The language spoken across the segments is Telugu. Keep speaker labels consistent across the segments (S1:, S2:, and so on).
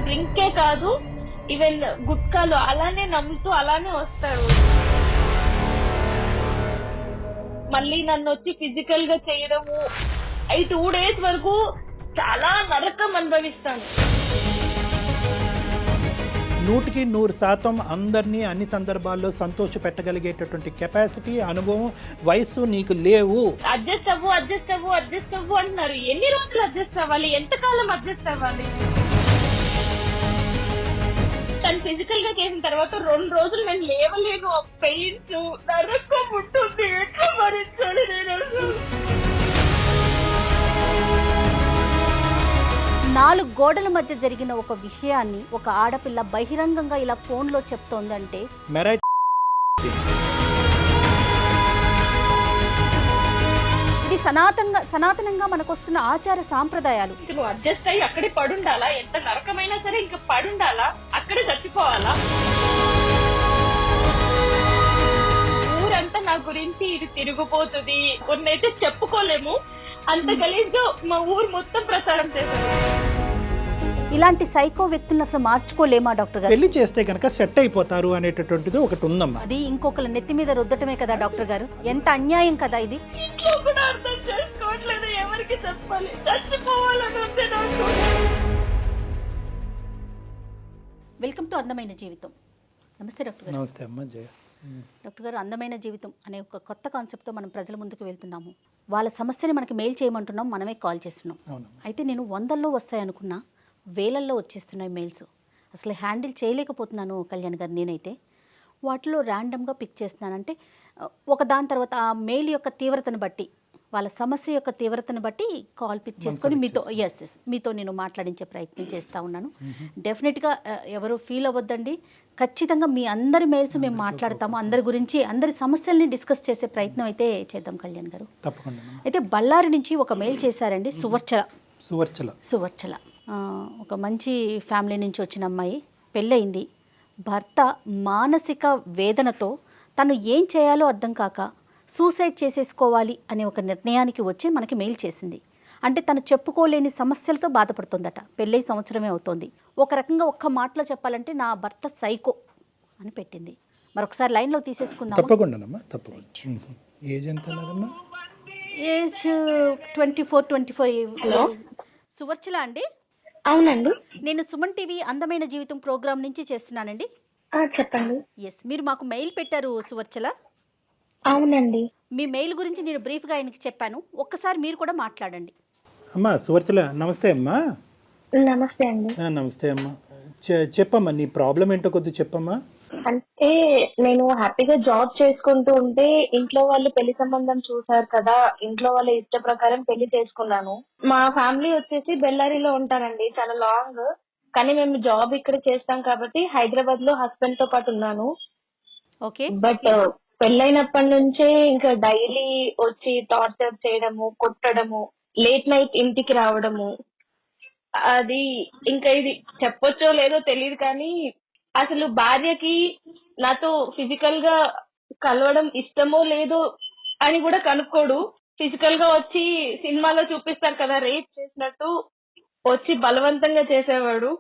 S1: డ్రింకే కాదు, ఈవెన్ గుట్కాలు అలానే నమ్ముతూ అలానే వస్తారు. మళ్ళీ నన్ను వచ్చి ఫిజికల్ గా చేయడము, ఈ 2 days వరకు చాలా నరకం అనుభవిస్తాను.
S2: 100% అందరినీ అన్ని సందర్భాల్లో సంతోష పెట్టగలిగేటటువంటి కెపాసిటీ, అనుభవం, వయస్సు నీకు లేవు.
S1: అడ్జస్ట్ అవ్వు అంటున్నారు. ఎన్ని రోజులు అడ్జస్ట్ అవ్వాలి? ఎంతకాలం అడ్జస్ట్ అవ్వాలి? తను ఫిజికల్ గా చేసిన తర్వాత 2 రోజులు నేను లేవలేను. ఆ పెయిన్స్ నరకం ఉంటుంది. ఎట్లా భరించాలి నేను?
S3: 4 గోడల మధ్య జరిగిన ఒక విషయాన్ని ఒక ఆడపిల్ల బహిరంగంగా ఇలా ఫోన్లో చెప్తోందంటే ఇది సనాతనంగా మనకొస్తున్న ఆచార సాంప్రదాయాలు.
S1: నువ్వు అడ్జస్ట్ అయ్యి అక్కడే పడుండాలా? ఎంత నరకమైనా సరే ఇంకా పడుండాలా? అక్కడే చచ్చిపోవాలా? ఊరంతా నా గురించి ఇది తిరిగిపోతుంది, కొన్నైతే చెప్పుకోలేము. అంత గలీజ్గా మా ఊరు మొత్తం ప్రచారం చేశారు.
S3: ఇలాంటి సైకో వ్యక్తులను అసలు మార్చుకోలేమా డాక్టర్ గారు?
S2: పెళ్లి చేస్తే కనుక సెట్ అయిపోతారు అనేటటువంటిది ఒకటి ఉందమ్మా.
S3: అది ఇంకొకళ్ళ నెత్తి మీద రుద్దటమే కదా డాక్టర్ గారు? ఎంత అన్యాయం కదా ఇది.
S1: ఇంట్లో కూడా అర్థం చేసుకోవట్లేదు. ఎవరికి చెప్పాలి? చచ్చిపోవాలని ఉంది నాకు.
S3: వెల్కమ్ టు అందమైన జీవితం. నమస్తే డాక్టర్ గారు.
S2: నమస్తే అమ్మా. జయ.
S3: డాక్టర్ గారు, అందమైన జీవితం అనే ఒక కొత్త కాన్సెప్ట్తో మనం ప్రజల ముందుకు వెళ్తున్నాము. వాళ్ళ సమస్యని మనకి మెయిల్ చేయమంటున్నాం, మనమే కాల్ చేస్తున్నాం. అయితే నేను 100ల్లో వస్తాయి అనుకున్నా, వేలల్లో వచ్చేస్తున్నాయి మెయిల్స్. అసలు హ్యాండిల్ చేయలేకపోతున్నాను కళ్యాణ్ గారు. నేనైతే వాటిలో ర్యాండమ్గా పిక్ చేస్తున్నానంటే ఒక దాని తర్వాత ఆ మెయిల్ యొక్క తీవ్రతను బట్టి, వాళ్ళ సమస్య యొక్క తీవ్రతను బట్టి కాల్ పిక్ చేసుకొని మీతో నేను మాట్లాడించే ప్రయత్నం చేస్తూ ఉన్నాను. డెఫినెట్గా ఎవరు ఫీల్ అవ్వద్దండి. ఖచ్చితంగా మీ అందరి మెయిల్స్ మేము మాట్లాడతాము. అందరి గురించి, అందరి సమస్యల్ని డిస్కస్ చేసే ప్రయత్నం అయితే చేద్దాం కళ్యాణ్ గారు.
S2: తప్పకుండా.
S3: అయితే బళ్ళారి నుంచి ఒక మెయిల్ చేశారండి. సువర్చల ఒక మంచి ఫ్యామిలీ నుంచి వచ్చిన అమ్మాయి, పెళ్ళయింది. భర్త మానసిక వేదనతో తను ఏం చేయాలో అర్థం కాక సూసైడ్ చేసేసుకోవాలి అనే ఒక నిర్ణయానికి వచ్చి మనకి మెయిల్ చేసింది. అంటే తను చెప్పుకోలేని సమస్యలతో బాధపడుతుందట. పెళ్ళై సంవత్సరమే అవుతోంది. ఒక రకంగా ఒక్క మాటలో చెప్పాలంటే నా భర్త సైకో అని పెట్టింది. మరొకసారి లైన్లో తీసేసుకుందాం.
S2: తప్పకుండా. ఏజ్ ఎంత?
S3: ఏజ్ 24 సువర్చల అండి?
S1: అవునండి.
S3: నేను సుమన్ టీవీ అందమైన జీవితం ప్రోగ్రామ్ నుంచి చేస్తున్నానండి.
S1: చెప్పండి.
S3: మీరు మాకు మెయిల్ పెట్టారు సువర్చల.
S1: అవునండి.
S3: మీ మెయిల్ గురించి నేను బ్రీఫ్గా ఆయనకి చెప్పాను. ఒక్కసారి మీరు కూడా మాట్లాడండి.
S2: అమ్మా సువర్చల, నమస్తే అమ్మా.
S1: నమస్తే అండి.
S2: నమస్తే అమ్మా. చెప్పమ్మా, నీ ప్రాబ్లం ఏంటో కొద్దిగా చెప్పమ్మా.
S1: అంటే నేను హ్యాపీగా జాబ్ చేసుకుంటూ ఉంటే ఇంట్లో వాళ్ళు పెళ్లి సంబంధం చూసారు కదా, ఇంట్లో వాళ్ళ ఇష్ట ప్రకారం పెళ్లి చేసుకున్నాను. మా ఫ్యామిలీ వచ్చేసి బెల్లారిలో ఉంటానండి, చాలా లాంగ్. కానీ మేము జాబ్ ఇక్కడ చేస్తాం కాబట్టి హైదరాబాద్ లో హస్బెండ్ తో పాటు ఉన్నాను.
S3: ఓకే.
S1: బట్ పెళ్ళైనప్పటి నుంచే ఇంకా డైలీ వచ్చి టార్చర్ చేయడము, కొట్టడము, లేట్ నైట్ ఇంటికి రావడము, అది ఇంకా ఇది చెప్పొచ్చో లేదో తెలియదు కానీ అసలు భార్యకి నాతో ఫిజికల్ గా కలవడం ఇష్టమో లేదో అని కూడా కనుక్కోడు. ఫిజికల్ గా వచ్చి సినిమాలో చూపిస్తారు కదా రేప్ చేసినట్టు, వచ్చి బలవంతంగా చేసేవాడు.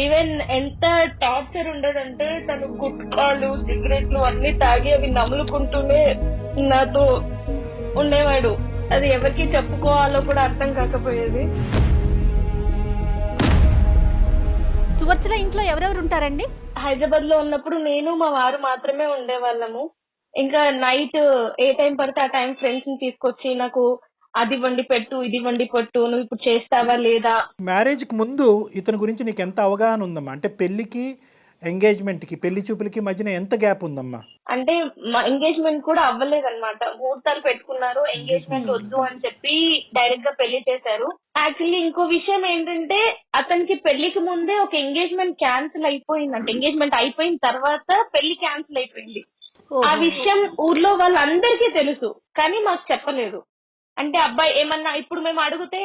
S1: ఈవెన్ ఎంత టార్చర్ ఉండదంటే తను గుట్కాలు, సిగరెట్లు అన్ని తాగి అవి నములుకుంటూనే నాతో ఉండేవాడు. అది ఎవరికి చెప్పుకోవాలో కూడా అర్థం కాకపోయేది.
S3: సువర్చల ఇంట్లో ఎవరెవరు ఉంటారండి?
S1: హైదరాబాద్ లో ఉన్నప్పుడు నేను మా వారు మాత్రమే ఉండేవాళ్ళము. ఇంకా నైట్ ఏ టైం పడితే ఆ టైం ఫ్రెండ్స్ ని తీసుకొచ్చి నాకు అది వండి పెట్టు, ఇది వండి పెట్టు, నువ్వు ఇప్పుడు చేస్తావా లేదా.
S2: మ్యారేజ్ కి ముందు ఇతని గురించి నీకు ఎంత అవగాహన ఉందమ్మా? అంటే పెళ్లికి ఎంగేజ్మెంట్ కి, పెళ్లి చూపులకి మధ్యన ఎంత గ్యాప్ ఉందమ్మా?
S1: అంటే మా ఎంగేజ్మెంట్ కూడా అవ్వలేదన్నమాట. ముహూర్తాలు పెట్టుకున్నారు, ఎంగేజ్మెంట్ వద్దు అని చెప్పి డైరెక్ట్ గా పెళ్లి చేశారు. యాక్చువల్లీ ఇంకో విషయం ఏంటంటే అతనికి పెళ్లికి ముందే ఒక ఎంగేజ్మెంట్ క్యాన్సిల్ అయిపోయిందంట. ఎంగేజ్మెంట్ అయిపోయిన తర్వాత పెళ్లి క్యాన్సిల్ అయిపోయింది. ఆ విషయం ఊర్లో వాళ్ళందరికీ తెలుసు కానీ మాకు చెప్పలేదు. అంటే అబ్బాయి ఏమన్నా ఇప్పుడు మేము అడిగితే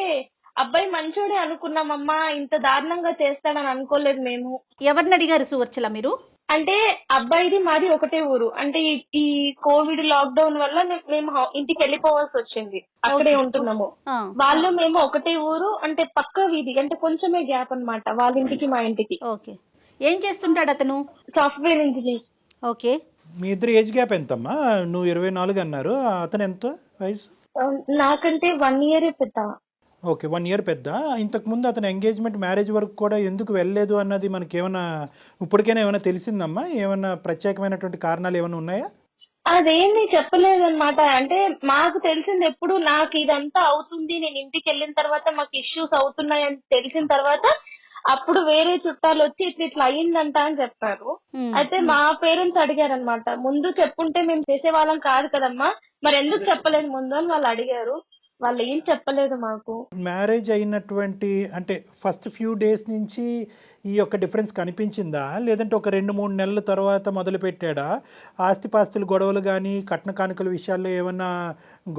S1: అబ్బాయి మంచోడే అనుకున్నామమ్మా, ఇంత దారుణంగా చేస్తాడని అనుకోలేదు మేము.
S3: ఎవరిని అడిగారు సువర్చల మీరు?
S1: అంటే అబ్బాయిది మాది ఒకటే ఊరు. అంటే ఈ కోవిడ్ లాక్డౌన్ వల్ల మేము ఇంటికి వెళ్ళిపోవాల్సి వచ్చింది, అక్కడే ఉంటున్నాము. వాళ్ళు మేము ఒకటే ఊరు, అంటే పక్క వీధి, అంటే కొంచెమే గ్యాప్ అన్నమాట వాళ్ళ ఇంటికి మా ఇంటికి.
S3: ఓకే. ఏం చేస్తుంటాడు అతను?
S1: Software engineer.
S3: ఓకే.
S2: మీ ఇద్దరు ఏజ్ గ్యాప్ ఎంతమ్మా? నువ్వు 24 అన్నారు, అతను ఎంత వయసు?
S1: నాకంటే 1 year పెద్ద.
S2: ఓకే, 1 year పెద్ద. ఇంతకుముందు అతను ఎంగేజ్మెంట్ మ్యారేజ్ వరకు కూడా ఎందుకు వెళ్ళలేదు అన్నది మనకి ఏమైనా ఇప్పటికైనా ఏమైనా తెలిసిందమ్మా? ఏమైనా ప్రత్యేకమైనటువంటి కారణాలు ఏమైనా ఉన్నాయా?
S1: అదేమి చెప్పలేదన్నమాట. అంటే మాకు తెలిసింది ఎప్పుడు, నాకు ఇదంతా అవుతుంది, నేను ఇంటికి వెళ్ళిన తర్వాత మాకు ఇష్యూస్ అవుతున్నాయని తెలిసిన తర్వాత అప్పుడు వేరే చుట్టాలు వచ్చి ఇట్లా అయ్యిందంట అని చెప్పారు. అయితే మా పేరెంట్స్ అడిగారనమాట, ముందు చెప్పుంటే మేము చేసేవాళ్ళం కాదు కదమ్మా, మరి ఎందుకు చెప్పలేదు ముందు అని వాళ్ళు అడిగారు. వాళ్ళు ఏం చెప్పలేదు మాకు.
S2: మ్యారేజ్ అయినటువంటి అంటే ఫస్ట్ ఫ్యూ డేస్ నుంచి ఈ యొక్క డిఫరెన్స్ కనిపించిందా, లేదంటే ఒక 2-3 నెలల తర్వాత మొదలు పెట్టాడా? ఆస్తిపాస్తుల గొడవలు కానీ కట్న కానుకల విషయాల్లో ఏమన్నా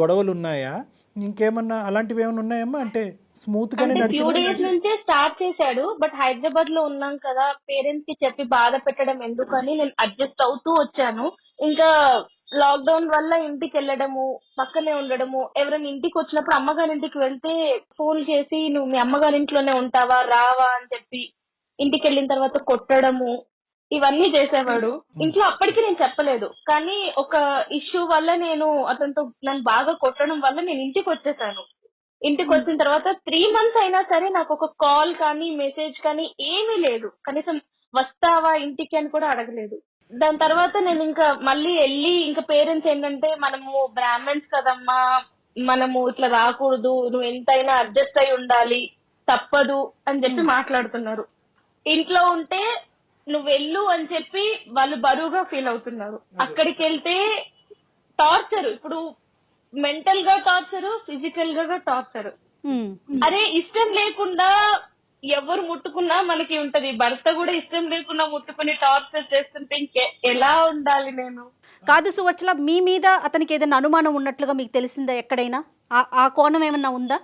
S2: గొడవలు ఉన్నాయా? ఇంకేమన్నా అలాంటివి ఏమైనా ఉన్నాయమ్మా? అంటే స్మూత్ గానే
S1: ఫ్యూ డేస్ నుంచే స్టార్ట్ చేశాడు, బట్ హైదరాబాద్ లో ఉన్నాం కదా, పేరెంట్స్ కి చెప్పి బాధ పెట్టడం ఎందుకని నేను అడ్జస్ట్ అవుతూ వచ్చాను. ఇంకా లాక్డౌన్ వల్ల ఇంటికి వెళ్ళడము, పక్కనే ఉండడము, ఎవరైనా ఇంటికి వచ్చినప్పుడు అమ్మగారి ఇంటికి వెళ్తే ఫోన్ చేసి నువ్వు మీ అమ్మగారి ఇంట్లోనే ఉంటావా రావా అని చెప్పి ఇంటికి వెళ్ళిన తర్వాత కొట్టడము, ఇవన్నీ చేసేవాడు. ఇంట్లో అప్పటికి నేను చెప్పలేదు, కానీ ఒక ఇష్యూ వల్ల నేను అతనితో నన్ను బాగా కొట్టడం వల్ల నేను ఇంటికి వచ్చేసాను. ఇంటికి వచ్చిన తర్వాత 3 months అయినా సరే నాకు ఒక కాల్ కానీ మెసేజ్ కానీ ఏమీ లేదు, కనీసం వస్తావా ఇంటికి అని కూడా అడగలేదు. దాని తర్వాత నేను ఇంకా మళ్ళీ వెళ్ళి ఇంకా పేరెంట్స్ ఏంటంటే మనము బ్రాహ్మణ్స్ కదమ్మా, మనము ఇట్లా రాకూడదు, నువ్వు ఎంతైనా అడ్జస్ట్ అయి ఉండాలి, తప్పదు అని చెప్పి మాట్లాడుతున్నారు. ఇంట్లో ఉంటే నువ్వు వెళ్ళు అని చెప్పి వాళ్ళు బరువుగా ఫీల్ అవుతున్నారు. అక్కడికి వెళ్తే టార్చర్, ఇప్పుడు మెంటల్ గా టార్చర్, ఫిజికల్ గా టార్చర్. అదే ఇష్టం లేకుండా ఎవరు ముట్టుకున్నా మనకి ఉంటది, భర్త కూడా ఇష్టం లేకుండా ముట్టుకుని టార్చర్ చేస్తుంటే ఇంకే ఎలా ఉండాలి నేను?
S3: కాదు సువచ్చల, మీ మీద అతనికి ఏదైనా అనుమానం ఉన్నట్లుగా మీకు తెలిసిందా ఎక్కడైనా? ఆ కోణం ఏమన్నా ఉందా?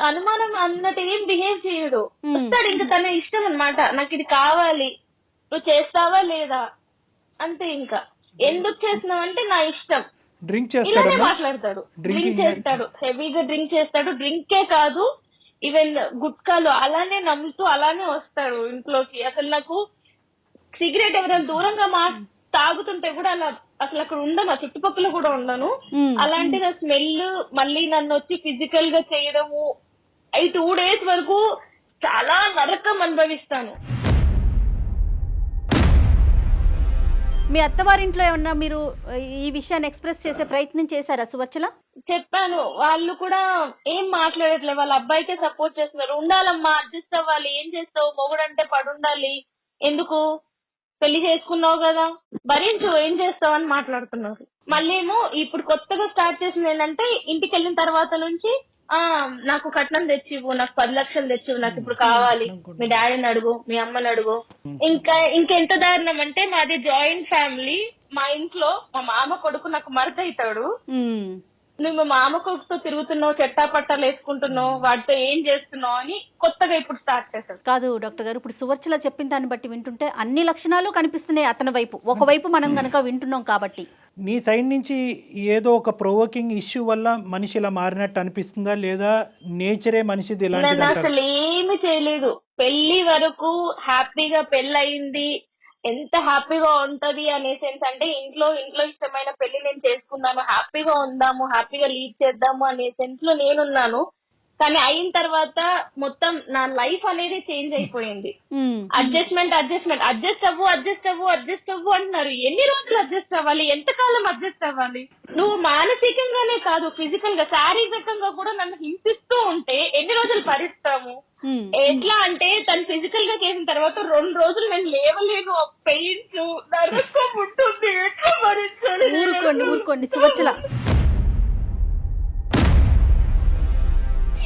S1: అనుమానం అన్నట్టు ఏం బిహేవ్ చేయడు. వస్తాడు, ఇంకా తన ఇష్టం అన్నమాట, నాకు ఇది కావాలి, నువ్వు చేస్తావా లేదా అంతే. ఇంకా ఎందుకు చేస్తున్నావు అంటే నా ఇష్టం,
S2: డ్రింక్
S1: ఇలానే మాట్లాడతాడు. డ్రింక్ చేస్తాడు, హెవీగా డ్రింక్ చేస్తాడు. డ్రింకే కాదు, ఈవెన్ గుట్కాలు అలానే నమ్ముతూ అలానే వస్తాడు ఇంట్లోకి. అసలు నాకు సిగరెట్ ఎవరైనా దూరంగా తాగుతుంటే కూడా అలా అసలు అక్కడ ఉండను, ఆ చుట్టుపక్కల కూడా ఉండను. అలాంటి నా స్మెల్ మళ్ళీ నన్ను వచ్చి ఫిజికల్ గా చేయడము, 2 days వరకు చాలా నరకం అనుభవిస్తాను.
S3: మీ అత్తవారింట్లో ఏమన్నా మీరు ఈ విషయాన్ని ఎక్స్ప్రెస్ చేసే ప్రయత్నం చేశారా సువచ్చల?
S1: చెప్పాను, వాళ్ళు కూడా ఏం మాట్లాడట్లేదు, వాళ్ళ అబ్బాయికే సపోర్ట్ చేస్తున్నారు. ఉండాలమ్మా, అడ్జస్ట్ అవ్వాలి, ఏం చేస్తావు, మొగుడంటే పడుండాలి, ఎందుకు పెళ్లి చేసుకున్నావు కదా భరించు, ఏం చేస్తావు అని మాట్లాడుతున్నారు. మళ్ళీ ఏమో ఇప్పుడు కొత్తగా స్టార్ట్ చేసింది ఏంటంటే ఇంటికి వెళ్ళిన తర్వాత నుంచి నాకు కట్నం తెచ్చివు, నాకు 10 లక్షలు తెచ్చివు, నాకు ఇప్పుడు కావాలి, మీ డాడీని అడుగు, మీ అమ్మని అడుగు. ఇంకెంత దారుణం అంటే మాది జాయింట్ ఫ్యామిలీ, మా ఇంట్లో మా మామ కొడుకు నాకు మరత అవుతాడు. నువ్వు మా మామ కొడుకుతో తిరుగుతున్నావు, చెట్టాపట్టాలు వేసుకుంటున్నావు, వాటితో ఏం చేస్తున్నావు అని కొత్తగా ఇప్పుడు స్టార్ట్ చేశాడు.
S3: కాదు డాక్టర్ గారు, ఇప్పుడు సువర్చల చెప్పిన దాన్ని బట్టి వింటుంటే అన్ని లక్షణాలు కనిపిస్తున్నాయి అతని వైపు. ఒకవైపు మనం గనక వింటున్నాం కాబట్టి
S2: నీ సైడ్ నుంచి ఏదో ఒక ప్రొవోకింగ్ ఇష్యూ వల్ల మనిషి ఇలా మారినట్టు అనిపిస్తుందా, లేదా నేచరే మనిషిది ఇలాంటిది?
S1: అసలు ఏమి చేయలేదు, పెళ్లి వరకు హ్యాపీగా పెళ్లి అయింది, ఎంత హ్యాపీగా ఉంటది అనే సెన్స్. అంటే ఇంట్లో ఇష్టమైన పెళ్లి నేను చేసుకున్నాను, హ్యాపీగా ఉందాము, హ్యాపీగా లీడ్ చేద్దాము అనే సెన్స్ లో నేనున్నాను. కానీ అయిన తర్వాత మొత్తం నా లైఫ్ అనేది చేంజ్ అయిపోయింది. అడ్జస్ట్ అవ్వు అంటున్నారు. ఎన్ని రోజులు అడ్జస్ట్ అవ్వాలి, ఎంతకాలం అడ్జస్ట్ అవ్వాలి? నువ్వు మానసికంగానే కాదు, ఫిజికల్ గా శారీరకంగా కూడా నన్ను హింసిస్తూ ఉంటే ఎన్ని రోజులు భరిస్తాము? ఎట్లా అంటే తను ఫిజికల్ గా చేసిన తర్వాత 2 రోజులు నేను లేవలేను, పెయిన్స్ నరకం ఉంటుంది, ఎట్లా భరించాలి?
S3: ఊరుకోండి సువచ్చల,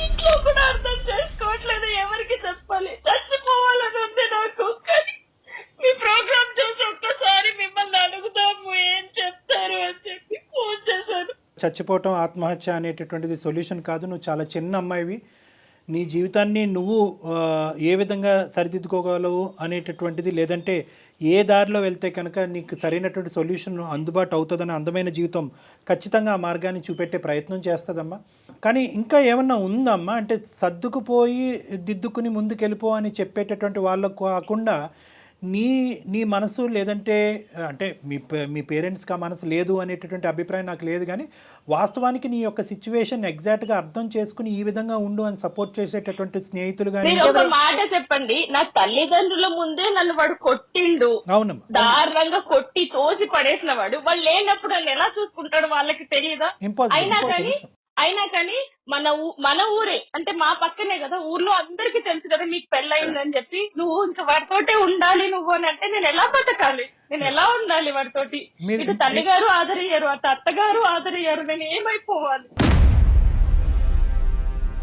S1: ఇంట్లో కూడా అర్థం చేసుకోవట్లేదు, ఎవరికి చెప్పాలి? చచ్చిపోవాలని ఉంది నాకు. కానీ మీ ప్రోగ్రామ్ చూసి ఒక్కసారి మిమ్మల్ని అడుగుదాము, ఏం చెప్తారు అని చెప్పి ఫోన్ చేశాను.
S2: చచ్చిపోవటం, ఆత్మహత్య అనేటటువంటిది సొల్యూషన్ కాదు. నువ్వు చాలా చిన్న అమ్మాయివి. నీ జీవితాన్ని నువ్వు ఏ విధంగా సరిదిద్దుకోగలవు అనేటటువంటిది, లేదంటే ఏ దారిలో వెళ్తే కనుక నీకు సరైనటువంటి సొల్యూషన్ అందుబాటు అవుతుందని అందమైన జీవితం ఖచ్చితంగా ఆ మార్గాన్ని చూపెట్టే ప్రయత్నం చేస్తుందమ్మా. కానీ ఇంకా ఏమన్నా ఉందమ్మా అంటే సర్దుకుపోయి దిద్దుకుని ముందుకెళ్ళిపో అని చెప్పేటటువంటి వాళ్ళకు కాకుండా నీ మనసు, లేదంటే అంటే మీ పేరెంట్స్కి ఆ మనసు లేదు అనేటటువంటి అభిప్రాయం నాకు లేదు, కానీ వాస్తవానికి నీ యొక్క సిచ్యువేషన్ ఎగ్జాక్ట్గా అర్థం చేసుకుని ఈ విధంగా ఉండు అని సపోర్ట్ చేసేటటువంటి స్నేహితులు కానీ.
S1: ఒక మాట చెప్పండి, నా తల్లిదండ్రుల ముందే నన్ను వాడు కొట్టిండు,
S2: అవునమ్మా,
S1: దారుణంగా కొట్టి తోసి పడేసిన వాడు, వాళ్ళు లేనప్పుడు నన్ను ఎలా చూసుకుంటాడు వాళ్ళకి తెలియదా? అయినా కానీ మన ఊరే అంటే మా పక్కనే కదా, ఊర్లో అందరికి తెలుసు కదా మీకు పెళ్ళయిందని చెప్పి, నువ్వు ఇంకా వాడితోటే ఉండాలి నువ్వు అని అంటే నేను ఎలా బతకాలి, నేను ఎలా ఉండాలి వాడితోటి? ఇటు తల్లిగారు ఆదరయ్యారు, అటు అత్తగారు ఆదరయ్యారు, నేను ఏమైపోవాలి?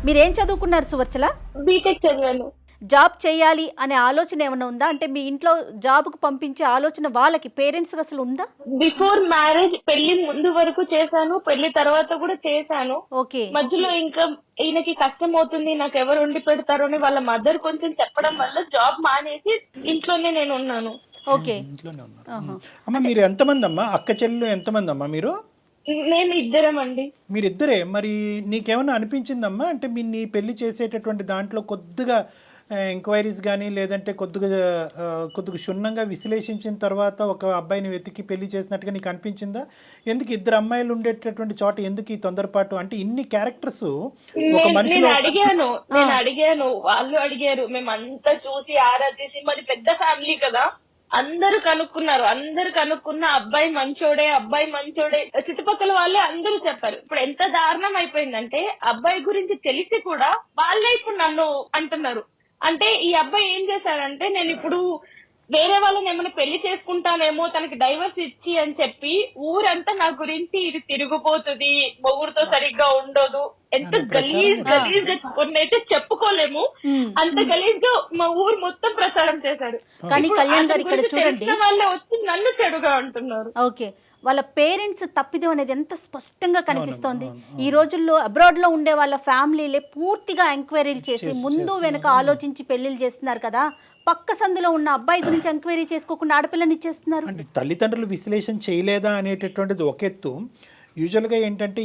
S3: మీరేం చదువుకున్నారు సువర్చల?
S1: బీటెక్ చదివాను.
S3: జాబ్ చేయాలి అనే ఆలోచన ఏమైనా ఉందా? అంటే మీ ఇంట్లో జాబ్కు పంపించే ఆలోచన వాళ్ళకి పేరెంట్స్ అసలు ఉందా?
S1: బిఫోర్ మ్యారేజ్, పెళ్లి ముందు వరకు చేశాను, పెళ్లి తర్వాత కూడా చేశాను.
S3: ఓకే.
S1: మధ్యలో ఇంకా ఈయనకి కష్టం అవుతుంది, నాకు ఎవరు వండి పెడతారు అని వాళ్ళ మదర్ కొంచెం చెప్పడం వల్ల జాబ్ మానేసి ఇంట్లోనే నేను ఉన్నాను.
S3: ఓకే.
S2: ఇంట్లోనే ఉన్నాను. అమ్మ మీరు ఎంతమంది అమ్మా? అక్క చెల్లెలు ఎంతమంది అమ్మా మీరు?
S1: మేము ఇద్దరం అండి.
S2: మీరిద్దరే. మరి నీకేమన్నా అనిపించిందమ్మా అంటే నీ పెళ్లి చేసేటటువంటి దాంట్లో కొద్దిగా ఎంక్వైరీస్ కానీ, లేదంటే కొద్దిగా క్షుణ్ణంగా విశ్లేషించిన తర్వాత ఒక అబ్బాయిని వెతికి పెళ్లి చేసినట్టుగా నీకు అనిపించిందా? ఎందుకు ఇద్దరు అమ్మాయిలు ఉండేటటువంటి చోట ఎందుకు ఈ తొందరపాటు? అంటే ఇన్ని క్యారెక్టర్స్ ఒక మనిషి.
S1: నేను అడిగాను, వాళ్ళు అడిగారు, మేమంతా చూసి ఆరాధించి, మరి పెద్ద ఫ్యామిలీ కదా, అందరూ కనుక్కున్న అబ్బాయి మంచోడే, చుట్టుపక్కల వాళ్ళే అందరూ చెప్పారు. ఇప్పుడు ఎంత దారుణం అయిపోయిందంటే అబ్బాయి గురించి తెలిసి కూడా వాళ్ళే ఇప్పుడు నన్ను అంటున్నారు. అంటే ఈ అబ్బాయి ఏం చేశారంటే, నేను ఇప్పుడు వేరే వాళ్ళని ఏమైనా పెళ్లి చేసుకుంటానేమో తనకి డైవర్స్ ఇచ్చి అని చెప్పి ఊరంతా నా గురించి ఇది తిరిగిపోతుంది, మొగుడుతో సరిగ్గా ఉండదు, ఎంత గలీజ్ కొన్నైతే చెప్పుకోలేము, అంత గలీజ్ గా మా ఊరు మొత్తం ప్రచారం చేశారు.
S3: కానీ కళ్యాణ్ గారు ఇక్కడ చూడండి,
S1: వాళ్ళే వచ్చి నన్ను చెడుగా అంటున్నారు.
S3: ఓకే, వాళ్ళ పేరెంట్స్ తప్పిదం అనేది ఎంత స్పష్టంగా కనిపిస్తోంది. ఈ రోజుల్లో అబ్రాడ్ లో ఉండే వాళ్ళ ఫ్యామిలీలే పూర్తిగా ఎంక్వైరీలు చేసి ముందు వెనక ఆలోచించి పెళ్లిళ్ళు చేస్తున్నారు కదా. పక్క సందులో ఉన్న అబ్బాయి గురించి ఎంక్వైరీ చేసుకోకుండా ఆడపిల్లని ఇచ్చేస్తున్నారు.
S2: అంటే తల్లిదండ్రులు విశ్లేషణ చేయలేదా అనేటటువంటిది ఒక ఎత్తు. యూజువల్గా ఏంటంటే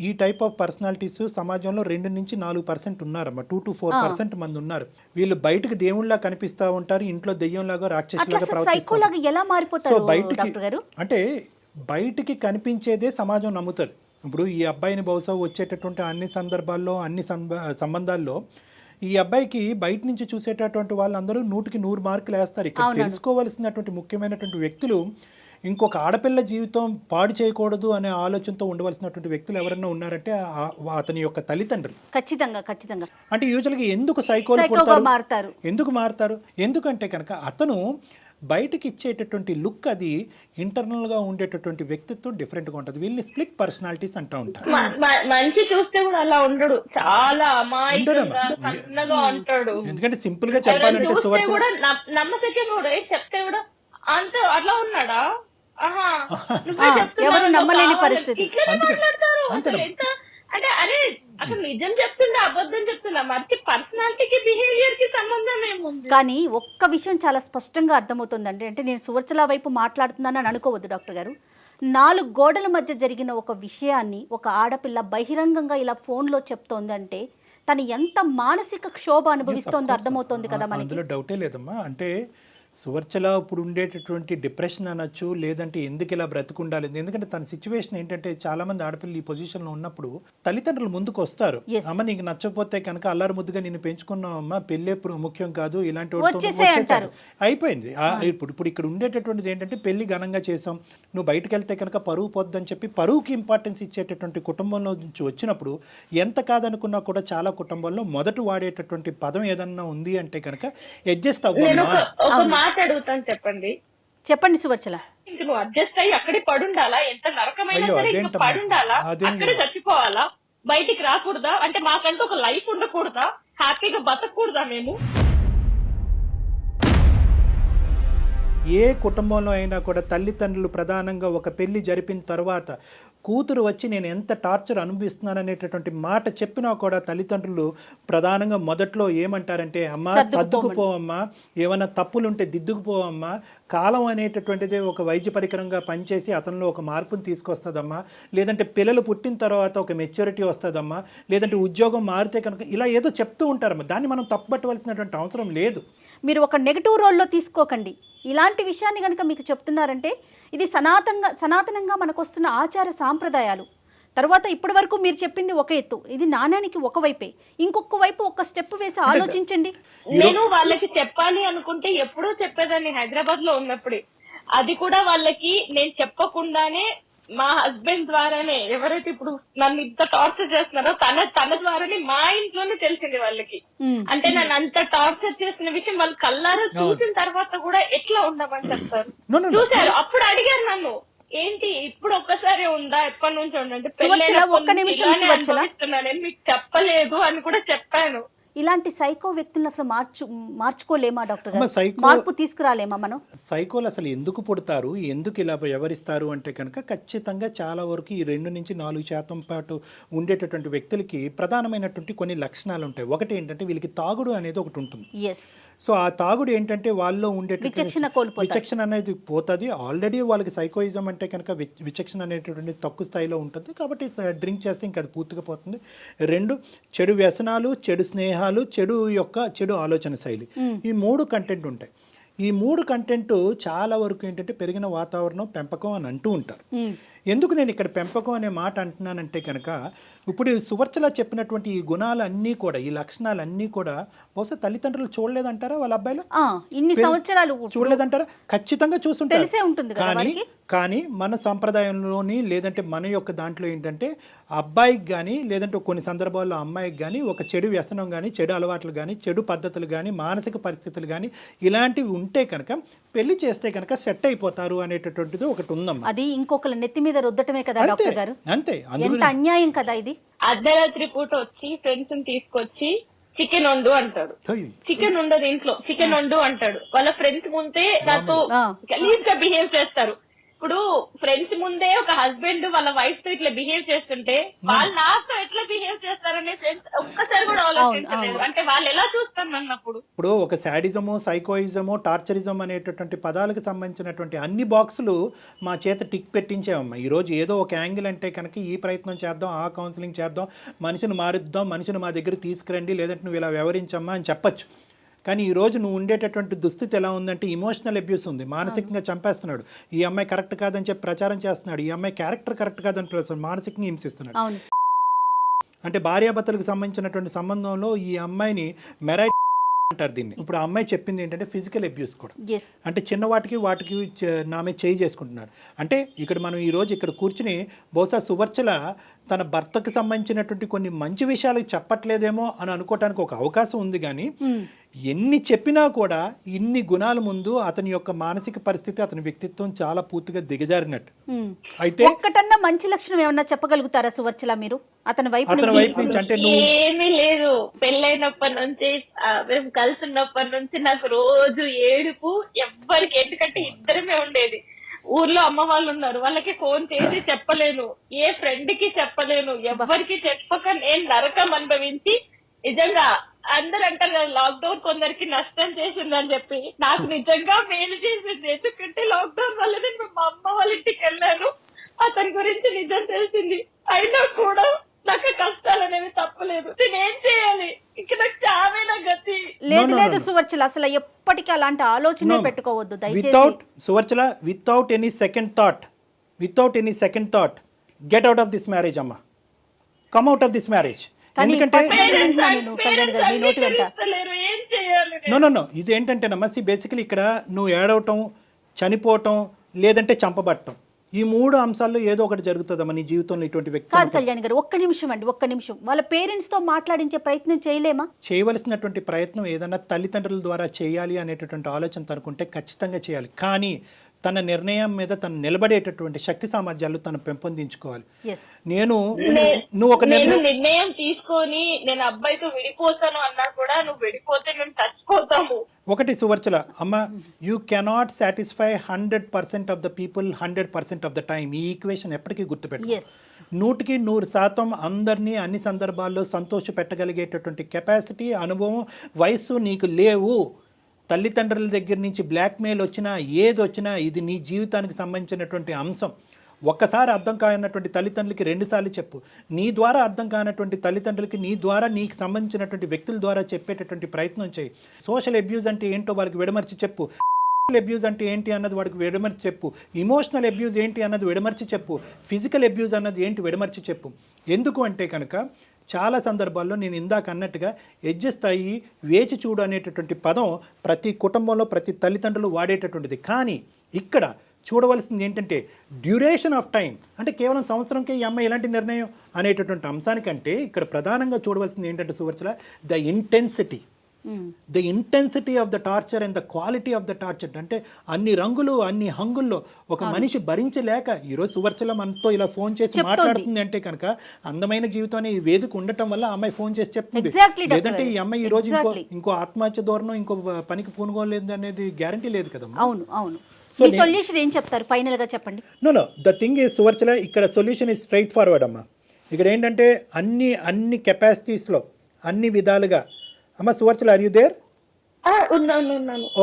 S2: ఈ టైప్ ఆఫ్ పర్సనాలిటీస్ సమాజంలో 2-4% ఉన్నారమ్మా. 2-4% మంది ఉన్నారు. వీళ్ళు బయటకు దేవుళ్ళలా కనిపిస్తూ ఉంటారు, ఇంట్లో దెయ్యంలాగా రాక్షసులాగా ప్రవర్తిస్తారు.
S3: ఎలా మారిపోతారు డాక్టర్ గారు?
S2: అంటే బయటికి కనిపించేదే సమాజం నమ్ముతుంది. ఇప్పుడు ఈ అబ్బాయిని బహుశా వచ్చేటటువంటి అన్ని సందర్భాల్లో, అన్ని సంబంధాల్లో ఈ అబ్బాయికి బయట నుంచి చూసేటటువంటి వాళ్ళందరూ 100కి 100 మార్కులు వేస్తారు. ఇక్కడ తెలుసుకోవలసినటువంటి ముఖ్యమైనటువంటి వ్యక్తులు, ఇంకొక ఆడపిల్ల జీవితం పాడు చేయకూడదు అనే ఆలోచనతో ఉండవలసినటువంటి వ్యక్తులు ఎవరైనా ఉన్నారంటే అతని యొక్క తల్లిదండ్రులు.
S3: ఖచ్చితంగా.
S2: అంటే యూజువల్గా ఎందుకు సైకోగా మారుతారు? ఎందుకంటే కనుక అతను బయటకి ఇచ్చేటటువంటి లుక్, అది ఇంటర్నల్గా ఉండేటటువంటి వ్యక్తిత్వం డిఫరెంట్గా ఉంటుంది. వీళ్ళని స్ప్లిట్ పర్సనాలిటీస్ అంటూ ఉంటారు.
S1: మంచి చూస్తే కూడా అలా ఉండడు, చాలా అమాయకంగా ఉంటాడు.
S2: ఎందుకంటే సింపుల్ గా చెప్పాలంటే
S1: కూడా నమ్మశక్యం కూడా చెప్తే కూడా అంత అట్లా ఉన్నాడా,
S3: ఎవరు నమ్మలేని పరిస్థితి.
S1: అంటే అరే అసలు నిజం చెప్తుందా అబద్ధం చెప్తుందా, మరి పర్సనాలిటీకి బిహేవియర్ కి సంబంధం ఏముంది?
S3: కానీ ఒక్క విషయం చాలా స్పష్టంగా అర్థమవుతుందండి. అంటే నేను సువర్చల వైపు మాట్లాడుతున్నానని అనుకోవద్దు డాక్టర్ గారు. 4 గోడల మధ్య జరిగిన ఒక విషయాన్ని ఒక ఆడపిల్ల బహిరంగంగా ఇలా ఫోన్లో చెప్తోందంటే తను ఎంత మానసిక క్షోభ అనుభవిస్తోందో అర్థమవుతోంది కదా మనకి.
S2: అందులో డౌటే లేదమ్మా. అంటే సువర్చల ఇప్పుడు ఉండేటటువంటి డిప్రెషన్ అనొచ్చు, లేదంటే ఎందుకు ఇలా బ్రతుకుండాలి. ఎందుకంటే తన సిచ్యువేషన్ ఏంటంటే, చాలా మంది ఆడపిల్లలు ఈ పొజిషన్లో ఉన్నప్పుడు తల్లిదండ్రులు ముందుకు వస్తారు. అమ్మ నీకు నచ్చకపోతే కనుక అల్లారు ముద్దుగా నిన్ను పెంచుకున్నావమ్మా, పెళ్ళే ముఖ్యం కాదు, ఇలాంటి అయిపోయింది. ఇప్పుడు ఇక్కడ ఉండేటటువంటిది ఏంటంటే, పెళ్లి ఘనంగా చేసాం, నువ్వు బయటకు వెళ్తే కనుక పరువు పోద్దని చెప్పి పరువుకి ఇంపార్టెన్స్ ఇచ్చేటటువంటి కుటుంబంలో నుంచి వచ్చినప్పుడు ఎంత కాదనుకున్నా కూడా చాలా కుటుంబాల్లో మొదట వాడేటటువంటి పదం ఏదన్నా ఉంది అంటే కనుక అడ్జస్ట్ అవ్వాలి.
S1: అడుగుతాను,
S3: చెప్పండి సువర్చల.
S1: ఇంక నువ్వు అడ్జస్ట్ అయ్యి అక్కడే పడుండాలా? ఎంత నరకమైన పడుండాలా? అక్కడే చచ్చిపోవాలా? బయటికి రాకూడదా? అంటే మాకంటూ ఒక లైఫ్ ఉండకూడదా? హ్యాపీగా బతకూడదా మేము?
S2: ఏ కుటుంబంలో అయినా కూడా తల్లిదండ్రులు ప్రధానంగా ఒక పెళ్లి జరిపిన తర్వాత కూతురు వచ్చి నేను ఎంత టార్చర్ అనుభవిస్తున్నాను అనేటటువంటి మాట చెప్పినా కూడా తల్లిదండ్రులు ప్రధానంగా మొదట్లో ఏమంటారంటే అమ్మా సర్దుకుపోవమ్మా, ఏమైనా తప్పులుంటే దిద్దుకుపోవమ్మా, కాలం అనేటటువంటిది ఒక వైద్య పరికరంగా పనిచేసి అతనిలో ఒక మార్పుని తీసుకొస్తుందమ్మా, లేదంటే పిల్లలు పుట్టిన తర్వాత ఒక మెచ్యూరిటీ వస్తుందమ్మా, లేదంటే ఉద్యోగం మారితే కనుక ఇలా ఏదో చెప్తూ ఉంటారమ్మా. దాన్ని మనం తప్పుపట్టవలసినటువంటి అవసరం లేదు.
S3: మీరు ఒక నెగటివ్ రోల్లో తీసుకోకండి. ఇలాంటి విషయాన్ని కనుక మీకు చెప్తున్నారంటే ఇది సనాతనంగా మనకు వస్తున్న ఆచార సాంప్రదాయాలు. తర్వాత ఇప్పటి వరకు మీరు చెప్పింది ఒక ఎత్తు, ఇది నాణ్యానికి ఒక వైపే, ఇంకొక వైపు ఒక స్టెప్ వేసి ఆలోచించండి.
S1: నేను వాళ్ళకి చెప్పాలి అనుకుంటే ఎప్పుడూ చెప్పేదాన్ని హైదరాబాద్ లో ఉన్నప్పుడే. అది కూడా వాళ్ళకి నేను చెప్పకుండానే మా హస్బెండ్ ద్వారానే, ఎవరైతే ఇప్పుడు నన్ను ఇంత టార్చర్ చేస్తున్నారో తన ద్వారానే మా ఇంట్లోనే తెలిసింది వాళ్ళకి. అంటే నన్ను అంత టార్చర్ చేసిన విషయం వాళ్ళు కళ్ళారా చూసిన తర్వాత కూడా ఎట్లా ఉండమని చెప్తారు. చూసారు, అప్పుడు అడిగారు నన్ను, ఏంటి ఇప్పుడు ఒక్కసారి ఉందా, ఎప్పటి నుంచి ఉండంటే పెళ్ళైనా మీకు చెప్పలేదు అని కూడా చెప్పాను.
S3: ఇలాంటి సైకో వ్యక్తులను అసలు మార్చుకోలేమా డాక్టర్ గారు? మార్పు తీసుకురాలేమా మనం?
S2: సైకోలు అసలు ఎందుకు పుడతారు, ఎందుకు ఇలా వ్యవహరిస్తారు అంటే కనుక ఖచ్చితంగా చాలా వరకు ఈ 2 నుంచి 4% పాటు ఉండేటటువంటి వ్యక్తులకి ప్రధానమైనటువంటి కొన్ని లక్షణాలు ఉంటాయి. ఒకటి ఏంటంటే వీళ్ళకి తాగుడు అనేది ఒకటి ఉంటుంది. సో ఆ తాగుడు ఏంటంటే వాళ్ళలో ఉండేటటువంటి విచక్షణ అనేది పోతుంది. ఆల్రెడీ వాళ్ళకి సైకోయిజం అంటే కనుక విచక్షణ అనేటటువంటి తక్కువ స్థాయిలో ఉంటుంది కాబట్టి డ్రింక్ చేస్తే ఇంకా అది పూర్తిగా పోతుంది. 2 చెడు వ్యసనాలు, చెడు స్నేహాలు, చెడు ఆలోచన శైలి, ఈ 3 కంటెంట్ ఉంటాయి. ఈ 3 కంటెంట్ చాలా వరకు ఏంటంటే పెరిగిన వాతావరణం, పెంపకం అని అంటూ ఉంటారు. ఎందుకు నేను ఇక్కడ పెంపకం అనే మాట అంటున్నానంటే కనుక ఇప్పుడు సువర్చల చెప్పినటువంటి ఈ గుణాలన్నీ కూడా, ఈ లక్షణాలన్నీ కూడా బహుశా తల్లిదండ్రులు చూడలేదంటారా? వాళ్ళ అబ్బాయిలు
S3: ఇన్ని సంవత్సరాలు
S2: చూడలేదంటారా? ఖచ్చితంగా చూస్తుంటారు. కానీ మన సంప్రదాయంలోని లేదంటే మన యొక్క దాంట్లో ఏంటంటే అబ్బాయికి కానీ లేదంటే కొన్ని సందర్భాల్లో అమ్మాయికి కానీ ఒక చెడు వ్యసనం కానీ, చెడు అలవాట్లు కానీ, చెడు పద్ధతులు కానీ, మానసిక పరిస్థితులు కానీ ఇలాంటివి ఉంటే కనుక పెళ్లి చేస్తే కనుక సెట్ అయిపోతారు అనేటటువంటిది ఒకటి ఉందమ్మా.
S3: అది ఇంకొకళ్ళ నెత్తి మీద రుద్దటమే కదా డాక్టర్ గారు?
S2: అంతే.
S3: ఎంత అన్యాయం కదా ఇది.
S1: అర్ధరాత్రి పూట వచ్చి ఫ్రెండ్స్ తీసుకొచ్చి చికెన్ వండు అంటాడు. చికెన్ ఉండదు ఇంట్లో, చికెన్ వండు అంటాడు. వాళ్ళ ఫ్రెండ్స్ ముందే నాతో గలీజ్ గా బిహేవ్ చేస్తారు. ఇప్పుడు ఫ్రెండ్స్ ముందే ఒక హస్బెండ్ వాళ్ళ వైఫ్ తో ఇట్లా బిహేవ్ చేస్తుంటే వాళ్ళు నాతో ఎట్లా బిహేవ్ చేస్తారనే ఫ్రెండ్స్ ఒక్కసారి కూడా ఆలోచించలేదు. అంటే వాళ్ళు ఎలా చూస్తారు అన్నప్పుడు.
S2: ఇప్పుడు ఒక శాడిజము, సైకోయిజము, టార్చరిజం అనేటటువంటి పదాలకు సంబంధించినటువంటి అన్ని బాక్సులు మా చేత టిక్ పెట్టించామమ్మా. ఈ రోజు ఏదో ఒక యాంగిల్ అంటే కనుక ఈ ప్రయత్నం చేద్దాం, ఆ కౌన్సిలింగ్ చేద్దాం, మనిషిని మారుద్దాం, మనిషిని మా దగ్గర తీసుకురండి, లేదంటే నువ్వు ఇలా వ్యవహరించమ్మా అని చెప్పచ్చు. కానీ ఈరోజు నువ్వు ఉండేటటువంటి దుస్థితి ఎలా ఉందంటే ఇమోషనల్ అబ్యూస్ ఉంది, మానసికంగా చంపేస్తున్నాడు. ఈ అమ్మాయి కరెక్ట్ కాదని చెప్పి ప్రచారం చేస్తున్నాడు, ఈ అమ్మాయి క్యారెక్టర్ కరెక్ట్ కాదని మానసికంగా హింసిస్తున్నాడు. అంటే భార్యాభర్తలకు సంబంధించినటువంటి సంబంధంలో ఈ అమ్మాయిని మెరైట్ అంటారు దీన్ని. ఇప్పుడు ఆ అమ్మాయి చెప్పింది ఏంటంటే ఫిజికల్ అబ్యూస్ కూడా, అంటే చిన్న వాటికి నామే చేయి చేసుకుంటున్నాడు. అంటే ఇక్కడ మనం ఈ రోజు ఇక్కడ కూర్చుని బహుశా సువర్చల తన భర్తకు సంబంధించినటువంటి కొన్ని మంచి విషయాలు చెప్పట్లేదేమో అని అనుకోవటానికి ఒక అవకాశం ఉంది. కానీ ఎన్ని చెప్పినా కూడా ఇన్ని గుణాల ముందు అతని యొక్క మానసిక పరిస్థితి, అతని వ్యక్తిత్వం చాలా పూర్తిగా దిగజారినట్టు. అయితే
S3: ఒక్కటన్నా మంచి లక్షణం ఏమన్నా చెప్పగలుగుతారా సువర్చల మీరు అతని వైపు
S2: నుంచి? అంటే
S1: ఏమీ లేదు. పెళ్ళైనప్పటి నుంచి మేము కలిసి ఉన్నప్పటి నుంచి నాకు రోజు ఏడుపు, ఎవ్వరికి, ఎందుకంటే ఇద్దరమే ఉండేది. ఊర్లో అమ్మ వాళ్ళు ఉన్నారు, వాళ్ళకి ఫోన్ చేసి చెప్పలేను, ఏ ఫ్రెండ్ కి చెప్పలేను, ఎవ్వరికి చెప్పక నేను నరకం అనుభవించి, నిజంగా అందరు అంటారు కదా లాక్డౌన్ కొందరికి నష్టం చేసిందని చెప్పి, నాకు నిజంగా మేలు చేసింది. ఎందుకంటే లాక్డౌన్ వల్ల నేను మా అమ్మ వాళ్ళ ఇంటికి వెళ్ళాను, అతని గురించి నిజం తెలిసింది. అయినా కూడా నాకు కష్టాలు అనేవి తప్పలేదు. నేనేం చేయాలి? ఇక నాకు చావేనా గతి?
S3: లేదు సువర్చల, అసలు ఎప్పటికీ అలాంటి ఆలోచన పెట్టుకోవద్దు దయచేసి.
S2: Suvarchala, without any second thought get out of this marriage అమ్మా, come out of this marriage. ఎందుకంటే నో ఇది ఏంటంటేనమ్మా, బేసికలీ ఇక్కడ నువ్వు ఏడవటం, చనిపోవటం, లేదంటే చంపబట్టం, ఈ 3 అంశాల్లో ఏదో ఒకటి జరుగుతుందమ్మా నీ జీవితంలో. ఇటువంటి వ్యక్తి
S3: కాదు కళ్యాణ్ గారు, ఒక్క నిమిషం వాళ్ళ పేరెంట్స్ తో మాట్లాడించే ప్రయత్నం చేయలేమా?
S2: చేయవలసినటువంటి ప్రయత్నం ఏదన్నా తల్లిదండ్రుల ద్వారా చేయాలి అనేటటువంటి ఆలోచన తనుకుంటే ఖచ్చితంగా చేయాలి. కానీ తన నిర్ణయం మీద తను నిలబడేటటువంటి శక్తి సామర్థ్యాలు తను పెంపొందించుకోవాలి.
S3: ఎస్
S2: నువ్వు ఒక
S1: నిర్ణయం తీసుకొని నేను అబ్బాయితో విడిపోతాను అన్నా కూడా నువ్వు విడిపోతే మేము చచ్చిపోతాము.
S2: ఒకటి సువర్చల అమ్మ, you cannot satisfy 100% of the people 100% of the time. ఈ ఈక్వేషన్ ఎప్పటికీ గుర్తుపెట్టు. 100% అందరినీ అన్ని సందర్భాల్లో సంతోష పెట్టగలిగేటటువంటి కెపాసిటీ, అనుభవం, వయస్సు నీకు లేవు. తల్లిదండ్రుల దగ్గర నుంచి బ్లాక్మెయిల్ వచ్చినా ఏది వచ్చినా ఇది నీ జీవితానికి సంబంధించినటువంటి అంశం. ఒక్కసారి అర్థం కానటువంటి తల్లిదండ్రులకి 2 సార్లు చెప్పు. నీ ద్వారా అర్థం కానటువంటి తల్లిదండ్రులకి నీ ద్వారా నీకు సంబంధించినటువంటి వ్యక్తుల ద్వారా చెప్పేటటువంటి ప్రయత్నం చేయి. సోషల్ అబ్యూజ్ అంటే ఏంటో వాళ్ళకి విడమర్చి చెప్పు. అబ్యూజ్ అంటే ఏంటి అన్నది వాడికి విడమర్చి చెప్పు. ఇమోషనల్ అబ్యూజ్ ఏంటి అన్నది విడమర్చి చెప్పు. ఫిజికల్ అబ్యూజ్ అన్నది ఏంటి విడమర్చి చెప్పు. ఎందుకు అంటే కనుక చాలా సందర్భాల్లో నేను ఇందాక అన్నట్టుగా అడ్జస్ట్ అయ్యి వేచి చూడు అనేటటువంటి పదం ప్రతి కుటుంబంలో ప్రతి తల్లిదండ్రులు వాడేటటువంటిది. కానీ ఇక్కడ చూడవలసింది ఏంటంటే డ్యూరేషన్ ఆఫ్ టైం. అంటే కేవలం సంవత్సరంకే ఈ అమ్మాయి ఎలాంటి నిర్ణయం అనేటటువంటి అంశానికంటే ఇక్కడ ప్రధానంగా చూడవలసింది ఏంటంటే Suvarchala the intensity of the torture and the quality of the torture. అంటే అన్ని రంగులు అన్ని హంగుల్లో ఒక మనిషి భరించలేక ఈరోజు సువర్చల మనతో ఇలా ఫోన్ చేసి మాట్లాడుతుంది అంటే కనుక అందమైన జీవితం ఈ వేదిక ఉండటం వల్ల అమ్మాయి ఫోన్ చేసి చెప్తుంది. లేదంటే ఈ అమ్మాయి ఈ రోజు ఇంకో ఆత్మహత్య ధోరణం ఇంకో పనికి పూనుకోలేదు అనేది గ్యారంటీ లేదు కదా.
S3: అవును. సొల్యూషన్ ఏం చెప్తారు ఫైనల్ గా చెప్పండి.
S2: Know the thing is Suvarchala, ఇక్కడ సొల్యూషన్ ఈజ్ స్ట్రైట్ ఫార్వర్డ్ అమ్మా. ఇక్కడ ఏంటంటే అన్ని కెపాసిటీస్లో అన్ని విధాలుగా అమ్మ Suvarchala, are you there?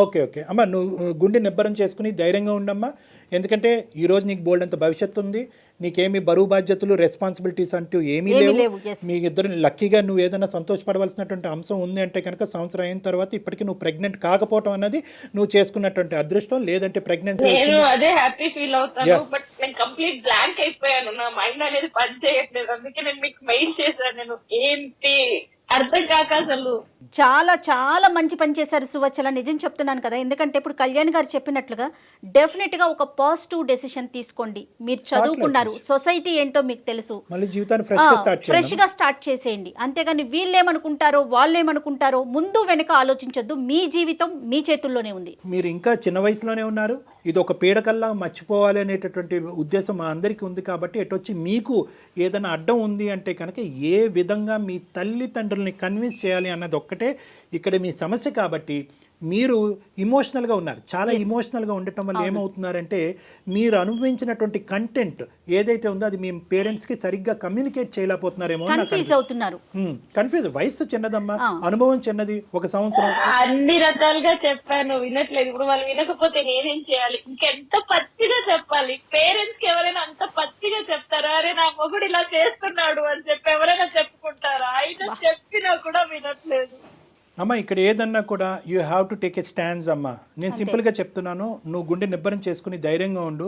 S2: Okay అమ్మ, నువ్వు గుండె నిబ్బరం చేసుకుని ధైర్యంగా ఉండమ్మా. ఎందుకంటే ఈ రోజు నీకు బోల్డ్ అంత భవిష్యత్తు ఉంది. నీకేమి బరువు బాధ్యతలు రెస్పాన్సిబిలిటీస్ అంటూ ఏమీ లేవు. మీ ఇద్దరు లక్కీగా నువ్వు ఏదైనా సంతోషపడవలసినటువంటి అంశం ఉంది అంటే కనుక సంవత్సరం అయిన తర్వాత ఇప్పటికీ నువ్వు ప్రెగ్నెంట్ కాకపోవడం అన్నది నువ్వు చేసుకున్నటువంటి అదృష్టం. లేదంటే ప్రెగ్నెన్సీ
S1: అదే హ్యాపీ ఫీల్ అవుతాను. బట్ నేను కంప్లీట్ బ్లాంక్ అయిపోయాను. నా మైండ్ అనేది పని చేయట్లేదు. అందుకే నేను మీకు మెయిల్ చేశాను. నేను ఏంటి అర్థం కాక అసలు
S3: చాలా మంచి పని చేశారు సువచ్చల. నిజం చెప్తున్నాను కదా. ఎందుకంటే ఇప్పుడు కళ్యాణ్ గారు చెప్పినట్లుగా డెఫినెట్ గా ఒక పాజిటివ్ డెసిషన్ తీసుకోండి. మీరు చదువుకున్నారు, సొసైటీ ఏంటో మీకు తెలుసు, ఫ్రెష్ గా స్టార్ట్ చేసేయండి. అంతేగాని వీళ్ళేమనుకుంటారో వాళ్ళేమనుకుంటారో ముందు వెనక ఆలోచించొద్దు. మీ జీవితం మీ చేతుల్లోనే ఉంది.
S2: మీరు ఇంకా చిన్న వయసులోనే ఉన్నారు. ఇది ఒక పీడకల్లా మర్చిపోవాలి అనేటటువంటి ఉద్దేశం మా అందరికీ ఉంది. కాబట్టి ఎటొచ్చి మీకు ఏదైనా అడ్డం ఉంది అంటే కనుక ఏ విధంగా మీ తల్లిదండ్రుల్ని కన్విన్స్ చేయాలి అన్నది ఒక్కటే ఇక్కడ మీ సమస్య. కాబట్టి మీరు ఇమోషనల్గా ఉన్నారు. చాలా ఇమోషనల్గా ఉండటం వల్ల ఏమవుతున్నారంటే మీరు అనుభవించినటువంటి కంటెంట్ ఏదైతే ఉందో అది మీ పేరెంట్స్కి సరిగ్గా కమ్యూనికేట్ చేయలేకపోతున్నారేమో. కన్ఫ్యూజ్. వయసు చిన్నదమ్మా, అనుభవం చిన్నది. ఒక సంవత్సరం
S1: అన్ని రకాలుగా చెప్పాను, వినట్లేదు. ఇప్పుడు వాళ్ళు వినకపోతే నేనేం చేయాలి? ఇంకెంత పచ్చిగా చెప్పాలి? పేరెంట్స్ కి ఎవరైనా అంత పచ్చిగా చెప్తారా? అరే నా మొగుడు ఇలా చేస్తున్నాడు అని చెప్పి ఎవరైనా చెప్పుకుంటారా? ఆయన చెప్పినా కూడా వినట్లేదు.
S2: అమ్మ ఇక్కడ ఏదన్నా కూడా you have to take a stands అమ్మ. నేను సింపుల్గా చెప్తున్నాను, నువ్వు గుండె నిబ్బరం చేసుకుని ధైర్యంగా ఉండు.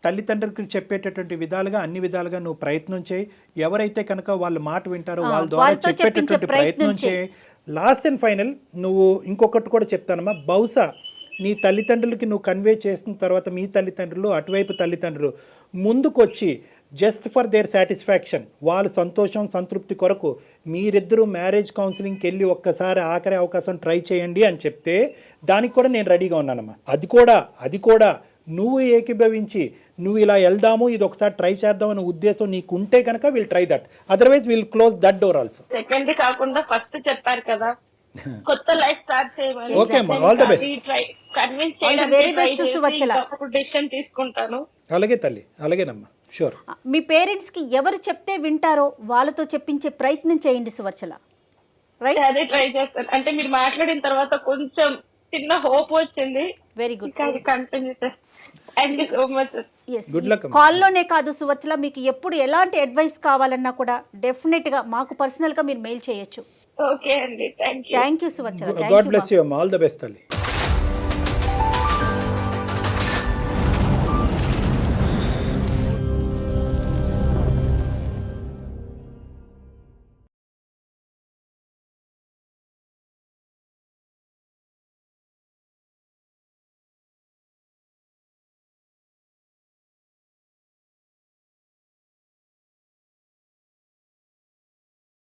S2: తల్లిదండ్రులకు చెప్పేటటువంటి విధాలుగా అన్ని విధాలుగా నువ్వు ప్రయత్నం చేయి. ఎవరైతే కనుక వాళ్ళ మాట వింటారో వాళ్ళ ద్వారా చెప్పేటటువంటి ప్రయత్నం చేయి. లాస్ట్ అండ్ ఫైనల్ నువ్వు ఇంకొకటి కూడా చెప్తానమ్మా. బహుశా నీ తల్లిదండ్రులకి నువ్వు కన్వే చేసిన తర్వాత మీ తల్లిదండ్రులు అటువైపు తల్లిదండ్రులు ముందుకొచ్చి జస్ట్ ఫర్ దేర్ సాటిస్ఫాక్షన్, వాళ్ళ సంతోషం సంతృప్తి కొరకు మీరిద్దరూ మ్యారేజ్ కౌన్సిలింగ్కి వెళ్ళి ఒక్కసారి ఆఖరి అవకాశం ట్రై చేయండి అని చెప్తే దానికి కూడా నేను రెడీగా ఉన్నానమ్మా. అది కూడా నువ్వు ఏకీభవించి నువ్వు ఇలా వెళ్దాము, ఇది ఒకసారి ట్రై చేద్దాం అనే ఉద్దేశం నీకు ఉంటే కనుక will try that. Otherwise will close that door also.
S1: Second కాకుండా ఫస్ట్ చెప్పారు కదా, కొత్త లైఫ్ స్టార్ట్ చేయమని.
S2: ఓకే అమ్మా, ఆల్ ద బెస్ట్.
S1: కన్విన్స్ చేయడానికి డెసిషన్ తీసుకుంటాను.
S2: అలాగే తల్లి, అలాగేనమ్మా, షూర్.
S3: మీ పేరెంట్స్ కి ఎవరు చెప్తే వింటారో వాళ్ళతో చెప్పించే ప్రయత్నం చేయండి సువర్చల. రైట్,
S1: అదే ట్రై చేస్తాను. అంటే మీరు మాట్లాడిన తర్వాత కొంచెం చిన్న హోప్ వచ్చింది.
S3: Very good.
S1: కంటిన్యూ చేస్తాను. Thank you so much.
S3: కాల్లోనే కాదు సువర్చల, మీకు ఎప్పుడు ఎలాంటి అడ్వైస్ కావాలన్నా కూడా డెఫినెట్ గా మాకు పర్సనల్ గా మీరు మెయిల్ చేయొచ్చు.
S1: ఓకే అండి, thank you.
S3: Thank you Suvarchala.
S2: God bless you అమ్మా, ఆల్ ద బెస్ట్ తల్లి.